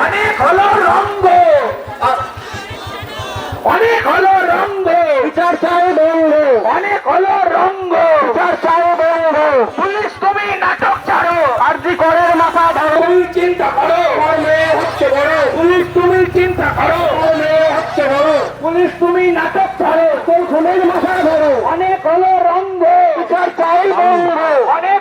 অনেক হলো রঙ্গ, অনেক হলো রঙ্গ, বিচার চাই বঙ্গ, অনেক হলো রঙ্গ, বিচার চাই বঙ্গ। পুলিশ তুমি নাটক ছাড়ো, আরজি করের মাথা ধরো, তুমি চিন্তা করো, মেয়ে হচ্ছে বড়। পুলিশ তুমি চিন্তা করো, মেয়ে হচ্ছে বড়। পুলিশ তুমি নাটক ছাড়ো, তোর খুনের মাথা ধরো। অনেক হলো রঙ্গ, বিচার চাই বঙ্গ, অনেক